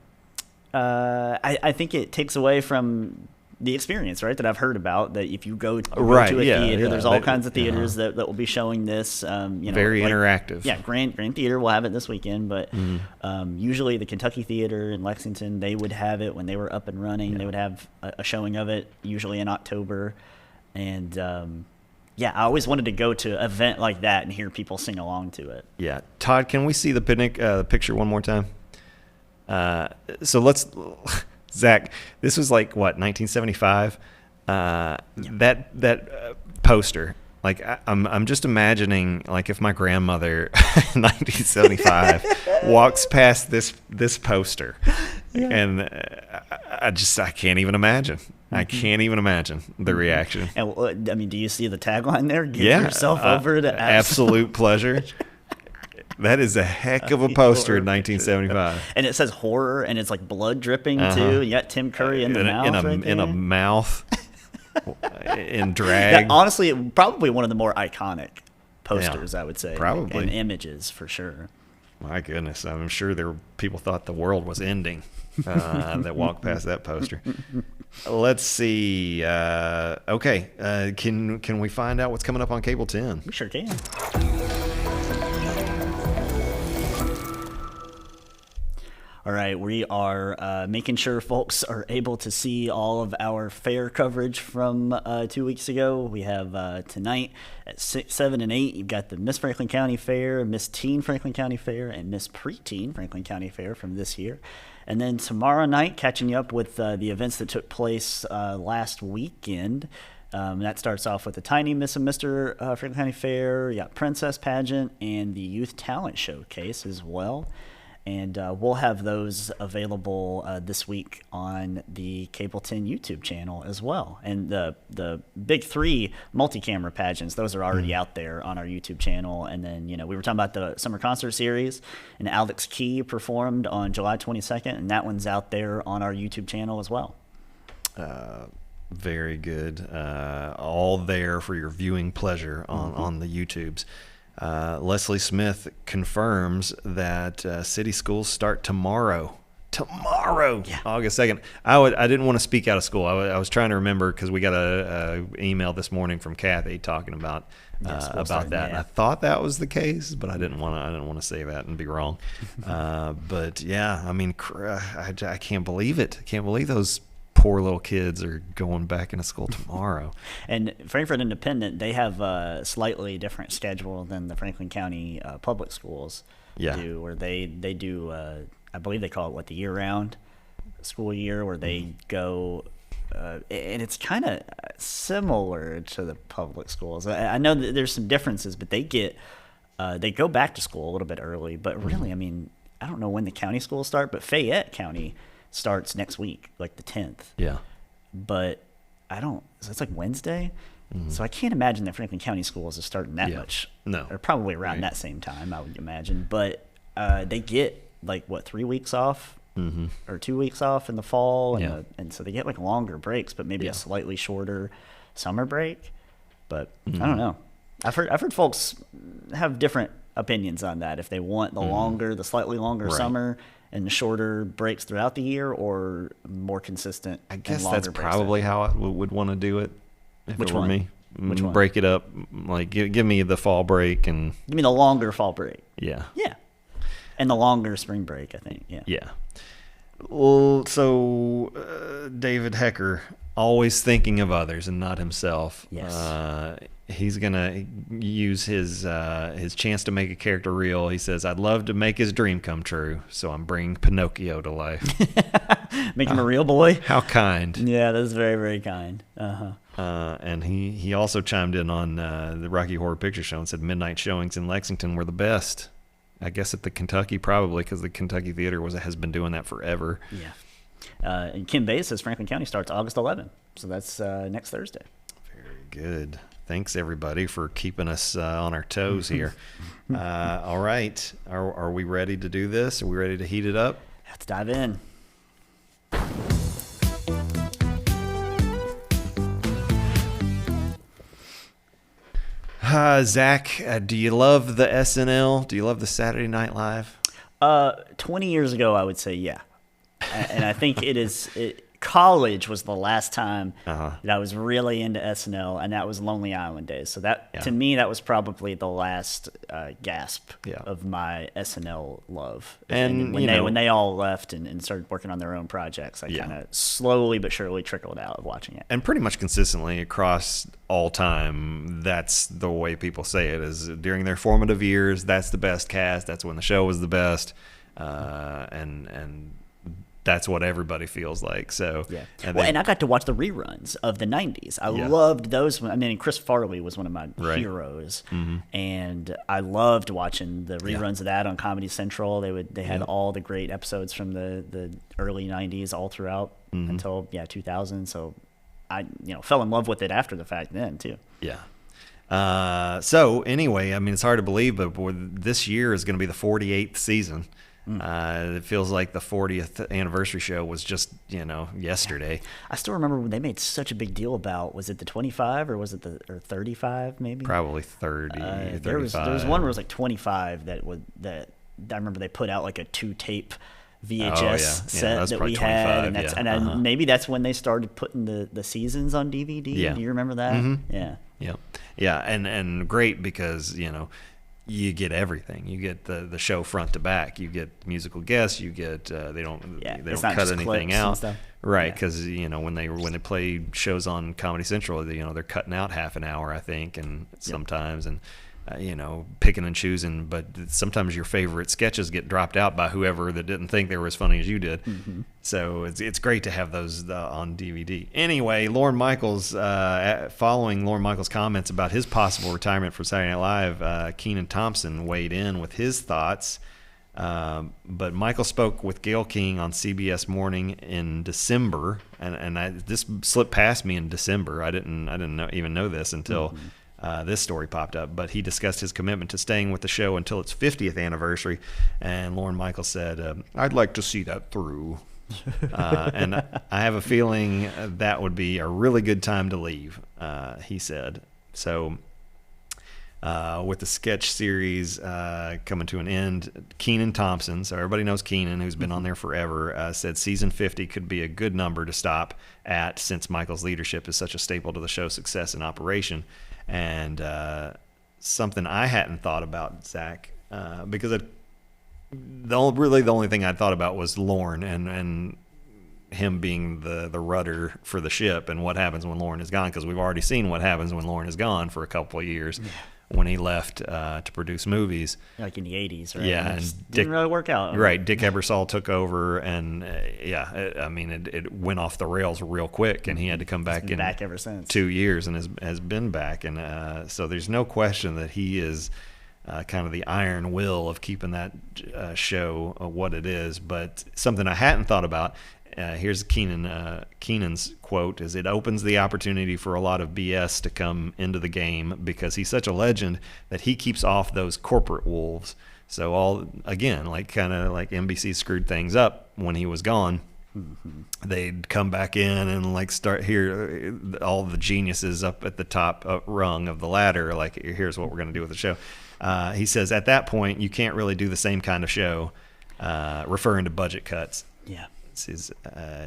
I think it takes away from the experience, right, that I've heard about, that if you go to a theater, there's all kinds of theaters that will be showing this. Very interactive. Yeah, Grand Theater will have it this weekend, but usually the Kentucky Theater in Lexington, they would have it when they were up and running. They would have a showing of it, usually in October. And, I always wanted to go to an event like that and hear people sing along to it. Yeah. Todd, can we see the picture one more time? So let's... Zach, this was like, what, 1975? That poster Like I'm just imagining, like, if my grandmother in 1975 walks past this poster, and I can't even imagine. I can't even imagine the reaction. And I mean, do you see the tagline there? Give Yeah, yourself over to absolute pleasure. That is a heck of a poster in 1975. And it says horror, and it's like blood dripping too. You got Tim Curry in the mouth, in a mouth, in drag. Yeah, honestly, probably one of the more iconic posters, I would say. Probably. And images for sure. My goodness, I'm sure people thought the world was ending that walked past that poster. Let's see. Okay, can we find out what's coming up on Cable 10? We sure can. All right, we are making sure folks are able to see all of our fair coverage from 2 weeks ago. We have tonight at 6, 7, and 8, you've got the Miss Franklin County Fair, Miss Teen Franklin County Fair, and Miss Preteen Franklin County Fair from this year. And then tomorrow night, catching you up with the events that took place last weekend. That starts off with the Tiny Miss and Mr. Franklin County Fair. You got Princess Pageant and the Youth Talent Showcase as well. And we'll have those available this week on the Cable 10 YouTube channel as well. And the big 3 multi-camera pageants, those are already out there on our YouTube channel. And then, we were talking about the Summer Concert Series, and Alex Key performed on July 22nd, and that one's out there on our YouTube channel as well. Very good. All there for your viewing pleasure on the YouTubes. Leslie Smith confirms that city schools start tomorrow. Yeah. August 2nd. I didn't want to speak out of school. I was trying to remember because we got a email this morning from Kathy talking about that. And I thought that was the case, but I didn't want to say that and be wrong. But yeah, I mean, I can't believe it. I can't believe those poor little kids are going back into school tomorrow. And Frankfort Independent, they have a slightly different schedule than the Franklin County public schools do, where they do, I believe they call it the year-round school year, where they go, and it's kind of similar to the public schools. I know that there's some differences, but they go back to school a little bit early. But really, I mean, I don't know when the county schools start, but Fayette County starts next week, like the 10th. Yeah. But so it's like Wednesday. So I can't imagine that Franklin County schools are starting that much. No. Or probably around that same time, I would imagine. But they get 3 weeks off or 2 weeks off in the fall. And so they get longer breaks, but maybe a slightly shorter summer break. But I don't know. I've heard folks have different opinions on that. If they want the slightly longer summer and shorter breaks throughout the year, or more consistent. I guess that's probably how I would want to do it. If Which it were one? me, Which one? Break it up. Like give me the fall break and Give me the longer fall break. yeah. And the longer spring break, I think. Yeah. Well, so David Hecker, always thinking of others and not himself. Yes. He's gonna use his chance to make a character real. He says, "I'd love to make his dream come true, so I'm bringing Pinocchio to life." Make him a real boy. How kind. Yeah, that's very, very kind. And he also chimed in on the Rocky Horror Picture Show and said midnight showings in Lexington were the best. I guess at the Kentucky, probably, because the Kentucky Theater has been doing that forever. Yeah. And Kim Bates says Franklin County starts August 11th, so that's next Thursday. Very good. Thanks, everybody, for keeping us on our toes here. All right. Are we ready to do this? Are we ready to heat it up? Let's dive in. Zach, do you love the SNL? Do you love the Saturday Night Live? 20 years ago, I would say yeah. And I think college was the last time that I was really into SNL, and that was Lonely Island days. So to me, that was probably the last gasp of my SNL love. And when they all left and started working on their own projects, I kind of slowly but surely trickled out of watching it. And pretty much consistently across all time, that's the way people say it, is during their formative years, that's the best cast. That's when the show was the best. And that's what everybody feels like. So Yeah. and Well, then- and I got to watch the reruns of the 90s. I Yeah. loved those. I mean, Chris Farley was one of my Right. heroes. And I loved watching the reruns of that on Comedy Central. They had all the great episodes from the early 90s all throughout until 2000. So I fell in love with it after the fact then too. Yeah. So anyway, I mean, it's hard to believe, but this year is going to be the 48th season. It feels like the 40th anniversary show was just, yesterday. I still remember when they made such a big deal about, was it the 25 or was it or 35 maybe? Probably 30, There was 35. one where it was like 25 that I remember they put out like a 2-tape VHS Oh, yeah. Yeah, set that's that probably we had, 25, and yeah. maybe that's when they started putting the seasons on DVD. Yeah. Do you remember that? Yeah. Yeah, and great because you get everything. You get the show front to back. You get musical guests. You get they don't it's cut not just anything clips and out, stuff. right? Yeah. Because when they play shows on Comedy Central, they're cutting out half an hour, I think, and sometimes and. Picking and choosing, but sometimes your favorite sketches get dropped out by whoever that didn't think they were as funny as you did. So it's great to have those on DVD. Anyway, Lorne Michaels, following Lorne Michaels' comments about his possible retirement from Saturday Night Live, Kenan Thompson weighed in with his thoughts. But Michael spoke with Gayle King on CBS Morning in December, and this slipped past me in December. I didn't even know this until. This story popped up, but he discussed his commitment to staying with the show until its 50th anniversary, and Lorne Michaels said, "I'd like to see that through," and I have a feeling that would be a really good time to leave, he said. So, with the sketch series coming to an end, Kenan Thompson, so everybody knows Kenan, who's been on there forever, said season 50 could be a good number to stop at since Michael's leadership is such a staple to the show's success and operation. And something I hadn't thought about, Zach, because the only thing I'd thought about was Lorne and him being the rudder for the ship and what happens when Lorne is gone, because we've already seen what happens when Lorne is gone for a couple of years when he left to produce movies. Like in the 80s, right? Yeah, It and just Dick- didn't really work out. Right, Dick Ebersol took over, and it went off the rails real quick, and he had to come back Been in back ever since. 2 years and has been back, and so there's no question that he is kind of the iron will of keeping that show what it is. But something I hadn't thought about. Here's Kenan's quote: "Is it opens the opportunity for a lot of BS to come into the game because he's such a legend that he keeps off those corporate wolves." So kind of like NBC screwed things up when he was gone. They'd come back in and start here, all the geniuses up at the top rung of the ladder. Like, here's what we're going to do with the show. He says at that point you can't really do the same kind of show, referring to budget cuts. Yeah.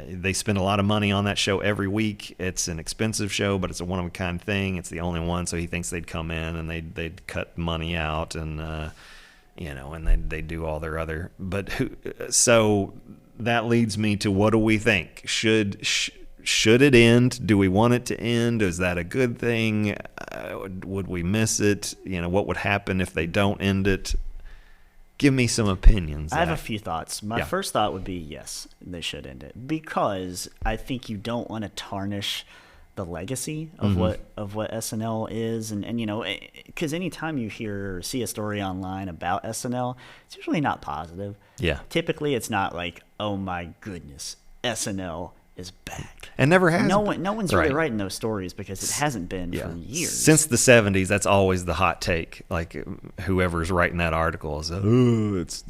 They spend a lot of money on that show every week. It's an expensive show, but it's a one-of-a-kind thing. It's the only one, so he thinks they'd come in and they'd cut money out and and they do all their other. But so that leads me to, what do we think? Should it end? Do we want it to end? Is that a good thing? Would we miss it? What would happen if they don't end it? Give me some opinions. I have a Zach. few thoughts. My Yeah. first thought would be yes, they should end it, because I think you don't want to tarnish the legacy of what SNL is, and because anytime you see a story online about SNL, it's usually not positive. Yeah. Typically, it's not like, oh my goodness, SNL is back. And never has. No one's really Right. writing those stories because it hasn't been Yeah. for years. Since the 70s, that's always the hot take. Like, whoever's writing that article is, it's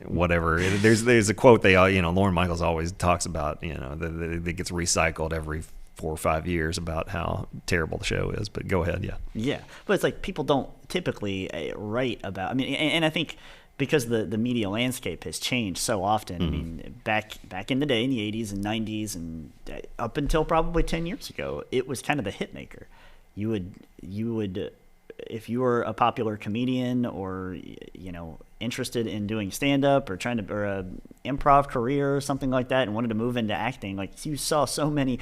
whatever. There's a quote Lorne Michaels always talks about, that gets recycled every 4 or 5 years about how terrible the show is. But go ahead, yeah. Yeah, but it's like people don't typically write about. I mean, and I think because the media landscape has changed so often. I mean, back in the day, in the 80s and 90s, and up until probably 10 years ago, it was kind of the hit maker. You would, if you were a popular comedian or interested in doing stand up or or a improv career or something like that, and wanted to move into acting, like, you saw so many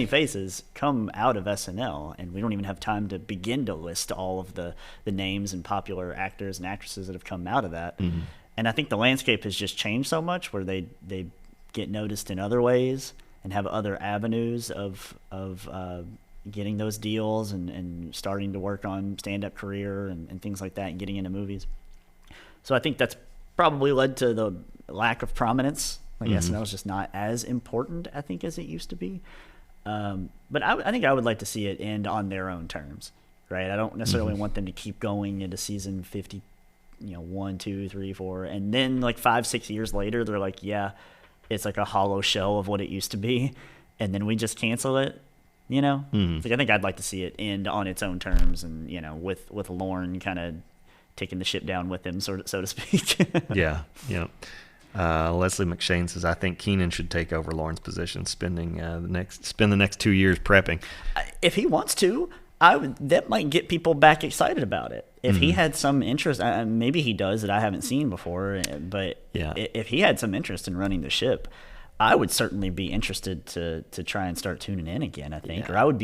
faces come out of SNL, and we don't even have time to begin to list all of the names and popular actors and actresses that have come out of that. And I think the landscape has just changed so much where they get noticed in other ways and have other avenues of getting those deals and starting to work on stand-up career and things like that and getting into movies. So I think that's probably led to the lack of prominence. Like SNL is just not as important, I think, as it used to be. But I think I would like to see it end on their own terms, right? I don't necessarily want them to keep going into season 50, 1, 2, 3, 4, and then like 5, 6 years later, they're like, yeah, it's like a hollow shell of what it used to be, and then we just cancel it. Like, I think I'd like to see it end on its own terms, and with Lorne kind of taking the ship down with him, so to speak. Yeah. Leslie McShane says, I think Keenan should take over Lorne's position, spend the next 2 years prepping. If he wants to, that might get people back excited about it. If he had some interest, maybe he does that I haven't seen before, but if he had some interest in running the ship, I would certainly be interested to try and start tuning in again, I think. Or I would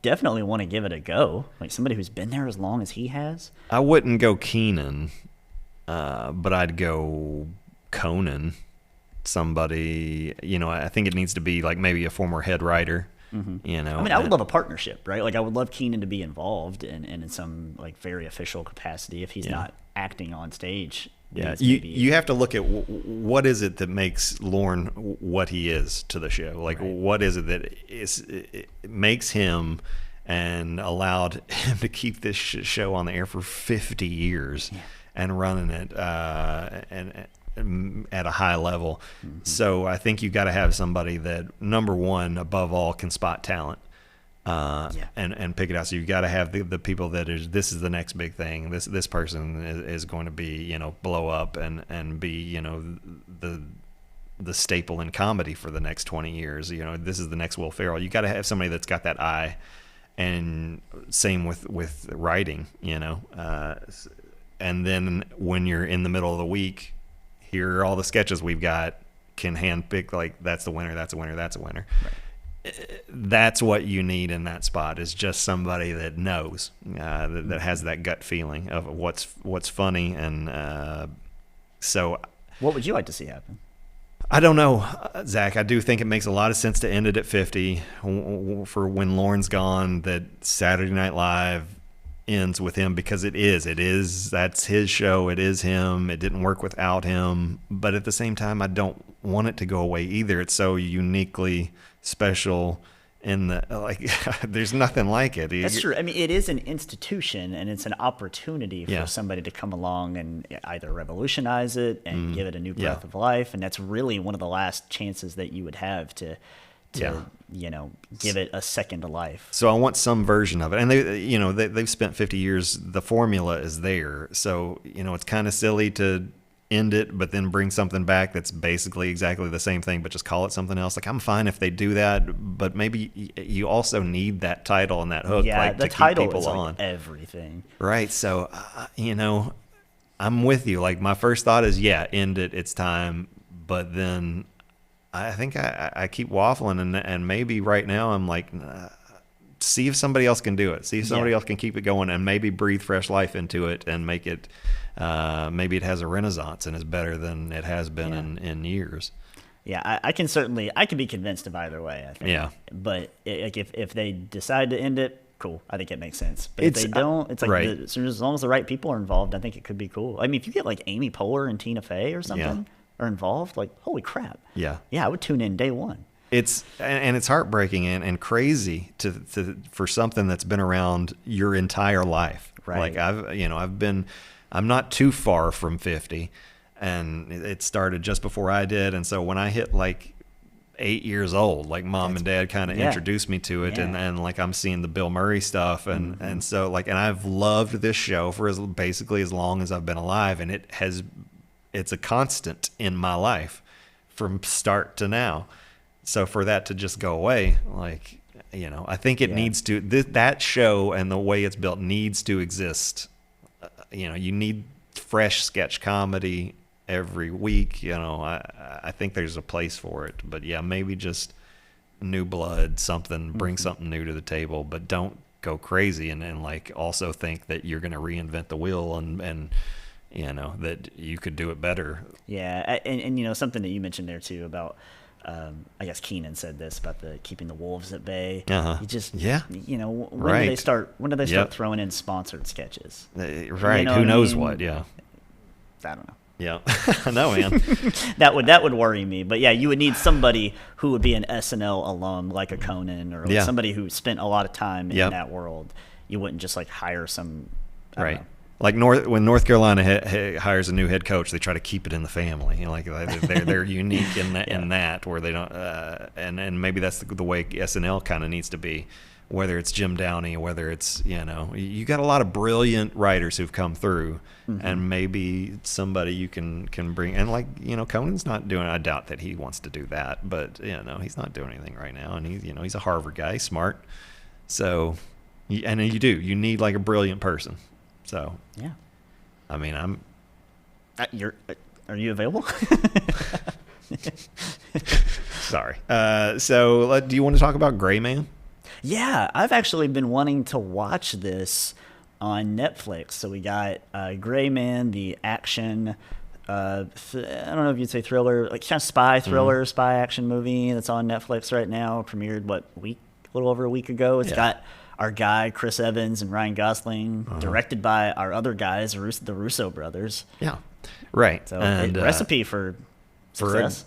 definitely want to give it a go. Like somebody who's been there as long as he has. I wouldn't go Keenan, but I'd go Conan. Somebody, I think it needs to be like maybe a former head writer. I mean, I would love a partnership, right? Like I would love Keenan to be involved in some like very official capacity if he's not acting on stage. Yeah, you have to look at what is it that makes Lorne what he is to the show. Like, what is it that it makes him and allowed him to keep this show on the air for 50 years and running it and at a high level. So I think you got to have somebody that, number one, above all, can spot talent. And pick it out. So you've got to have the people that this is the next big thing. This person is going to be, blow up and be, the staple in comedy for the next 20 years. This is the next Will Ferrell. You got to have somebody that's got that eye. And same with writing, and then when you're in the middle of the week, here are all the sketches we've got, can handpick, like, that's the winner, that's a winner, that's a winner. Right. That's what you need in that spot, is just somebody that knows, that has that gut feeling of what's funny. And so what would you like to see happen? I don't know, Zach. I do think it makes a lot of sense to end it at 50 for when Lorne's gone, that Saturday Night Live ends with him, because that's his show. It is him. It didn't work without him. But at the same time, I don't want it to go away either. It's so uniquely special in there's nothing like it. That's true. I mean, it is an institution, and it's an opportunity for somebody to come along and either revolutionize it and give it a new breath of life. And that's really one of the last chances that you would have to give it a second life. So I want some version of it. And they've spent 50 years. The formula is there. So, it's kind of silly to end it, but then bring something back that's basically exactly the same thing, but just call it something else. Like, I'm fine if they do that, but maybe you also need that title and that hook, the to title keep people is like on everything. Right. So, I'm with you. Like, my first thought is, end it. It's time. But then I think I keep waffling, and maybe right now I'm like, see if somebody else can do it. See if somebody else can keep it going, and maybe breathe fresh life into it and make it, maybe it has a renaissance and is better than it has been in years. Yeah, I can be convinced of either way, I think. Yeah. But if they decide to end it, cool. I think it makes sense. But if they don't, it's like as long as the right people are involved, I think it could be cool. I mean, if you get like Amy Poehler and Tina Fey or something are involved, like, holy crap. Yeah, I would tune in day one. It's heartbreaking and crazy for something that's been around your entire life. Right. Like I'm not too far from 50, and it started just before I did. And so when I hit like 8 years old, like mom and dad kind of introduced me to it, and like I'm seeing the Bill Murray stuff, and so like, and I've loved this show for basically as long as I've been alive, and it's a constant in my life from start to now. So for that to just go away, like, I think it needs to, that show and the way it's built needs to exist. You need fresh sketch comedy every week. I think there's a place for it, but maybe just new blood, something, bring something new to the table, but don't go crazy and like also think that you're going to reinvent the wheel and that you could do it better. Yeah, and something that you mentioned there too about, I guess Keenan said this about the keeping the wolves at bay. Uh-huh. You just, Yeah. when Right. do they start? When do they start Yep. throwing in sponsored sketches? Right. know Who what I knows mean? what? Yeah. I don't know. Yeah. I know, man. That would worry me. But yeah, you would need somebody who would be an SNL alum, like a Conan, or Yeah. somebody who spent a lot of time in Yep. that world. You wouldn't just like hire some. I don't Right. know. Like when North Carolina hires a new head coach, they try to keep it in the family. Like they're unique in that, in that where they don't, and maybe that's the way SNL kind of needs to be. Whether it's Jim Downey, whether it's you got a lot of brilliant writers who've come through, and maybe somebody you can bring. And Conan's not doing. I doubt that he wants to do that, but he's not doing anything right now, and he's a Harvard guy, he's smart. So, and you need like a brilliant person. So, Yeah. I mean, Are you available? sorry. So, do you want to talk about Gray Man? Yeah, I've actually been wanting to watch this on Netflix. So we got Gray Man, the action. I don't know if you'd say thriller, like kind of spy thriller, spy action movie that's on Netflix right now. Premiered a little over a week ago. It's got our guy Chris Evans and Ryan Gosling, directed by our other guys, the Russo brothers. Yeah, right. So And a recipe for success.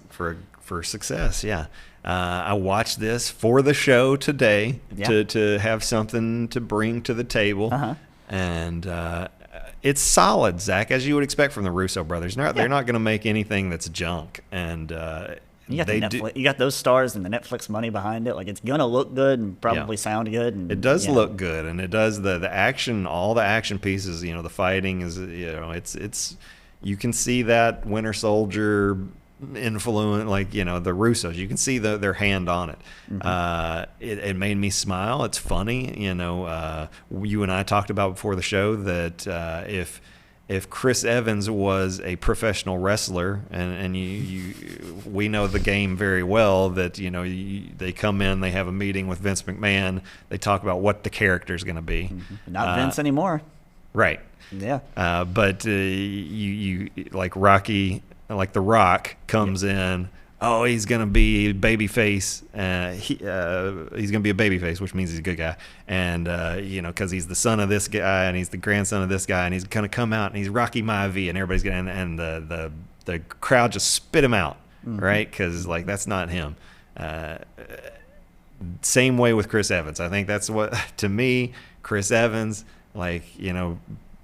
For success. Yeah. I watched this for the show today to have something to bring to the table, and it's solid, Zach, as you would expect from the Russo brothers. They're not going to make anything that's junk, and You got those stars and the Netflix money behind it. Like it's gonna look good and probably sound good. And, It does look good, and it does the action, all the action pieces. The fighting is, it's you can see that Winter Soldier influence, the Russos. You can see their hand on it. It made me smile. It's funny. You and I talked about before the show that if Chris Evans was a professional wrestler, and we know the game very well, that they come in, they have a meeting with Vince McMahon, they talk about what the character's going to be. Not Vince anymore. Right. Yeah. But you like Rocky, like The Rock comes in. Oh, he's gonna be babyface. He's gonna be a babyface, which means he's a good guy. And because he's the son of this guy and he's the grandson of this guy, and he's gonna come out and he's Rocky Maivia, and everybody's gonna and the crowd just spit him out, right? Because that's not him. Same way with Chris Evans. I think that's what, to me, Chris Evans,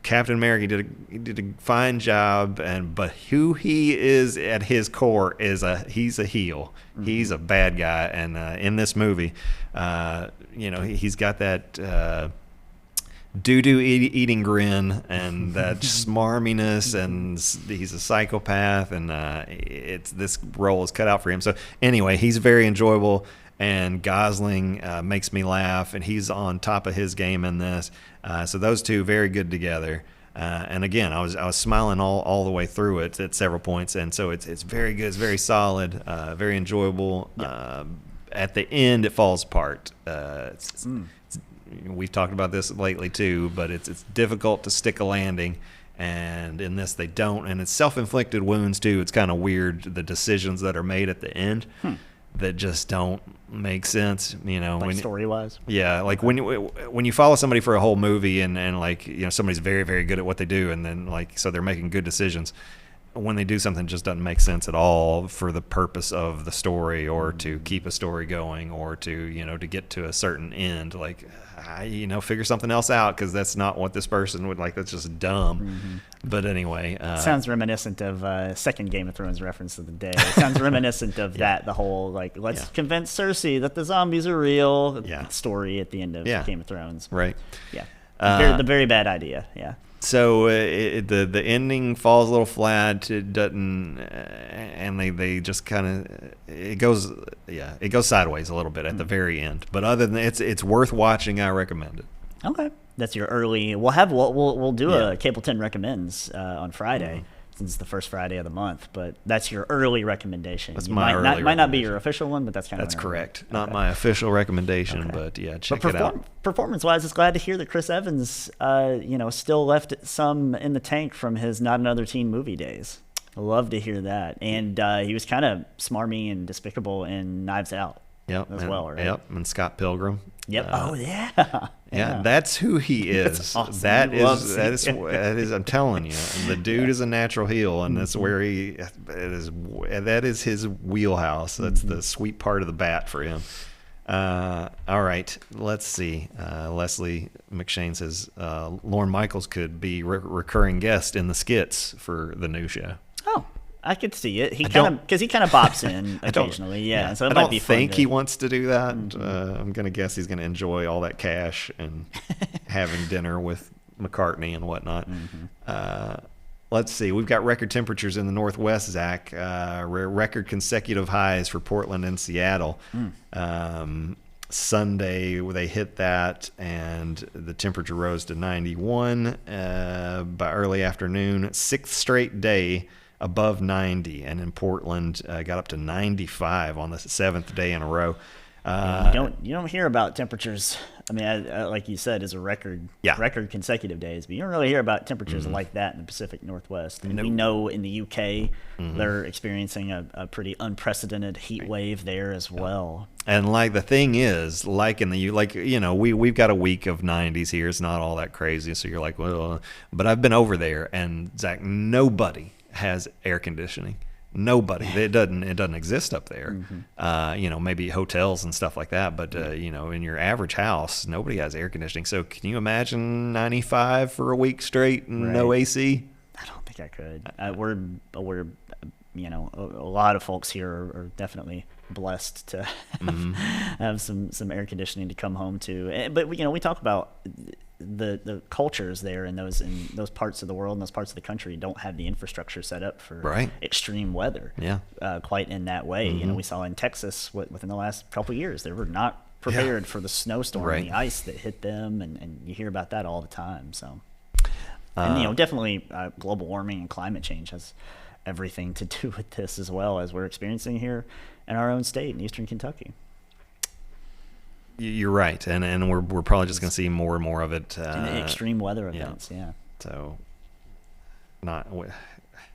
Captain America did a fine job, but who he is at his core is he's a heel. He's a bad guy, and in this movie, he's got that doo-doo eating grin and that smarminess, and he's a psychopath, and this role is cut out for him. So anyway, he's very enjoyable, and Gosling makes me laugh, and he's on top of his game in this. So those two very good together. And again, I was smiling all the way through it at several points, and so it's very good, it's very solid, very enjoyable. At the end, it falls apart. We've talked about this lately too, but it's difficult to stick a landing, and in this they don't, and it's self-inflicted wounds too. It's kind of weird, the decisions that are made at the end that just don't make sense, Story wise. Yeah, like when you follow somebody for a whole movie, and somebody's very, very good at what they do, and then so they're making good decisions. When they do something that just doesn't make sense at all for the purpose of the story, or to keep a story going, or to to get to a certain end, figure something else out, because that's not what this person would like. That's just dumb. But anyway, sounds reminiscent of second Game of Thrones reference of the day. It sounds reminiscent of that, the whole let's convince Cersei that the zombies are real story at the end of Game of Thrones. Right. Yeah. The very bad idea. Yeah. So the ending falls a little flat. It doesn't, and they just kind of it goes sideways a little bit at the very end. But other than it's worth watching. I recommend it. Okay, that's your early. We'll do a Cable 10 recommends on Friday. since it's the first Friday of the month, but that's your early recommendation. That's You my might not, early might not be your official one, but that's kind of That's correct. Not my official recommendation, but yeah, check it out. Performance-wise, it's glad to hear that Chris Evans, still left some in the tank from his Not Another Teen movie days. I love to hear that. And he was kind of smarmy and despicable in Knives Out as well, right? Yep, and Scott Pilgrim. Yep. Oh, yeah. Yeah, that's who he is. awesome. That He loves is that is. I'm telling you, the dude is a natural heel, and that's where that is his wheelhouse. That's the sweet part of the bat for him. All right, let's see. Leslie McShane says Lorne Michaels could be recurring guest in the skits for the new show. Oh, I could see it. He kind of bops in occasionally. Yeah, so it I might don't be fun think to- he wants to do that. I'm gonna guess he's gonna enjoy all that cash and having dinner with McCartney and whatnot. Let's see. We've got record temperatures in the Northwest, Zach. Record consecutive highs for Portland and Seattle. Sunday they hit that, and the temperature rose to 91 by early afternoon. Sixth straight day above 90, and in Portland got up to 95 on the seventh day in a row. You don't hear about temperatures. I mean, like you said, is a record consecutive days, but you don't really hear about temperatures like that in the Pacific Northwest. And we know in the UK they're experiencing a pretty unprecedented heat wave there as well. And like the thing is, like in the we've got a week of 90s here. It's not all that crazy, so you're like, well, but I've been over there, and Zach, nobody has air conditioning. Nobody. It doesn't exist up there. Maybe hotels and stuff like that, but in your average house, nobody has air conditioning. So can you imagine 95 for a week straight and no AC? I don't think I could. We're a lot of folks here are definitely blessed to have some air conditioning to come home to. But we talk about the cultures there in those parts of the world and those parts of the country don't have the infrastructure set up for extreme weather. Quite in that way. We saw in Texas within the last couple of years they were not prepared for the snowstorm and the ice that hit them, and you hear about that all the time. So, and definitely global warming and climate change has everything to do with this as well, as we're experiencing here in our own state in Eastern Kentucky. You're right, and we're probably just going to see more and more of it. Extreme weather events, So,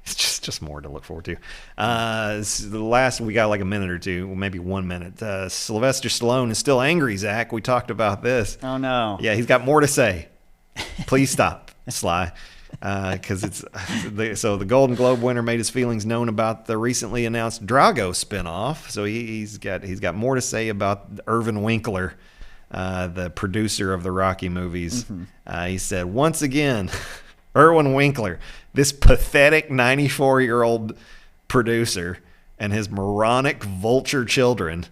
it's just more to look forward to. The last, we got like a minute or two, maybe 1 minute. Sylvester Stallone is still angry, Zach. We talked about this. Oh no. Yeah, he's got more to say. Please stop, Sly. Because the Golden Globe winner made his feelings known about the recently announced Drago spinoff. So he's got more to say about Irvin Winkler, the producer of the Rocky movies. He said, once again, Irwin Winkler, this pathetic 94-year-old producer, and his moronic vulture children,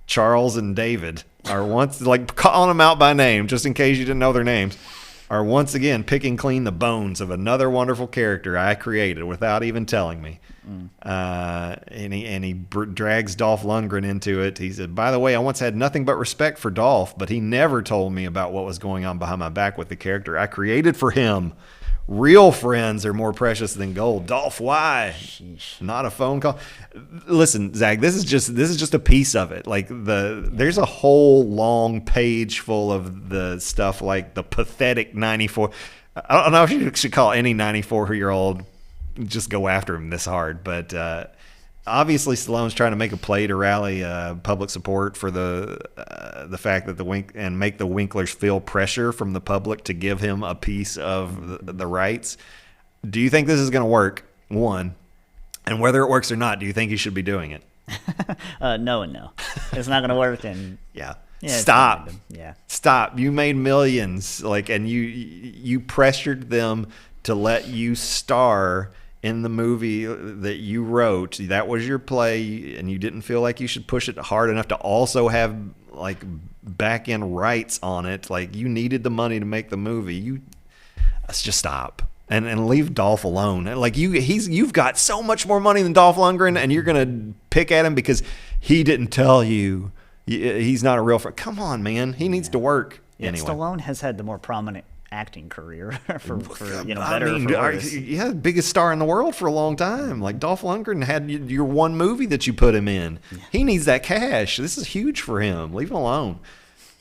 Charles and David, are once, like, calling them out by name, just in case you didn't know their names, are once again picking clean the bones of another wonderful character I created without even telling me. And he drags Dolph Lundgren into it. He said, by the way, I once had nothing but respect for Dolph, but he never told me about what was going on behind my back with the character I created for him. Real friends are more precious than gold. Dolph, why? Sheesh. Not a phone call. Listen, Zach, this is just a piece of it. Like there's a whole long page full of the stuff, like the pathetic 94. I don't know if you should call any 94-year-old just go after him this hard, but obviously Stallone's trying to make a play to rally public support for the fact that and make the Winklers feel pressure from the public to give him a piece of the rights. Do you think this is going to work? One, and whether it works or not, do you think he should be doing it? No and no. It's not going to work. And yeah. Yeah, Stop. Yeah. Stop. You made millions, and you pressured them to let you star in the movie that you wrote. That was your play, and you didn't feel like you should push it hard enough to also have like back end rights on it. Like you needed the money to make the movie. Let's just stop and leave Dolph alone. Like you've got so much more money than Dolph Lundgren, and you're gonna pick at him because he didn't tell you he's not a real friend. Come on, man. He needs to work. Yeah, anyway. Stallone has had the more prominent acting career for better I or mean, for worse. yeah, biggest star in the world for a long time. Like Dolph Lundgren had your one movie that you put him in. He needs that cash. This is huge for him. Leave him alone.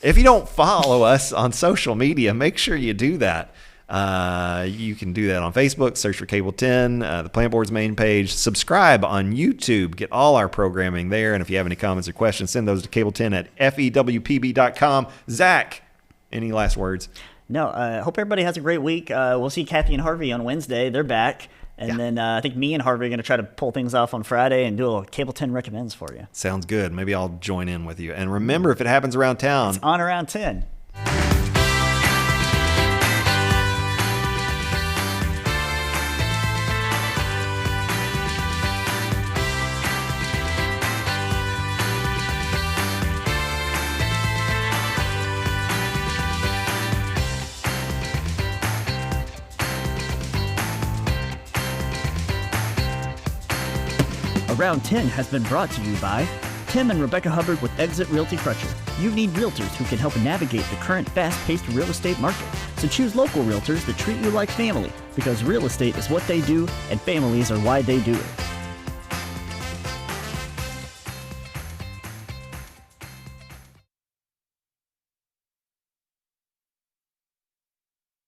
If you don't follow us on social media, make sure you do that. You can do that on Facebook. Search for Cable 10, the Plant Board's main page. Subscribe on YouTube. Get all our programming there. And if you have any comments or questions, send those to cable10@fewpb.com. Zach, any last words? No, hope everybody has a great week. We'll see Kathy and Harvey on Wednesday. They're back. And then I think me and Harvey are going to try to pull things off on Friday and do a little Cable 10 recommends for you. Sounds good. Maybe I'll join in with you. And remember, if it happens around town, On around 10. Around 10 has been brought to you by Tim and Rebecca Hubbard with Exit Realty Crutcher. You need realtors who can help navigate the current fast-paced real estate market. So choose local realtors that treat you like family, because real estate is what they do and families are why they do it.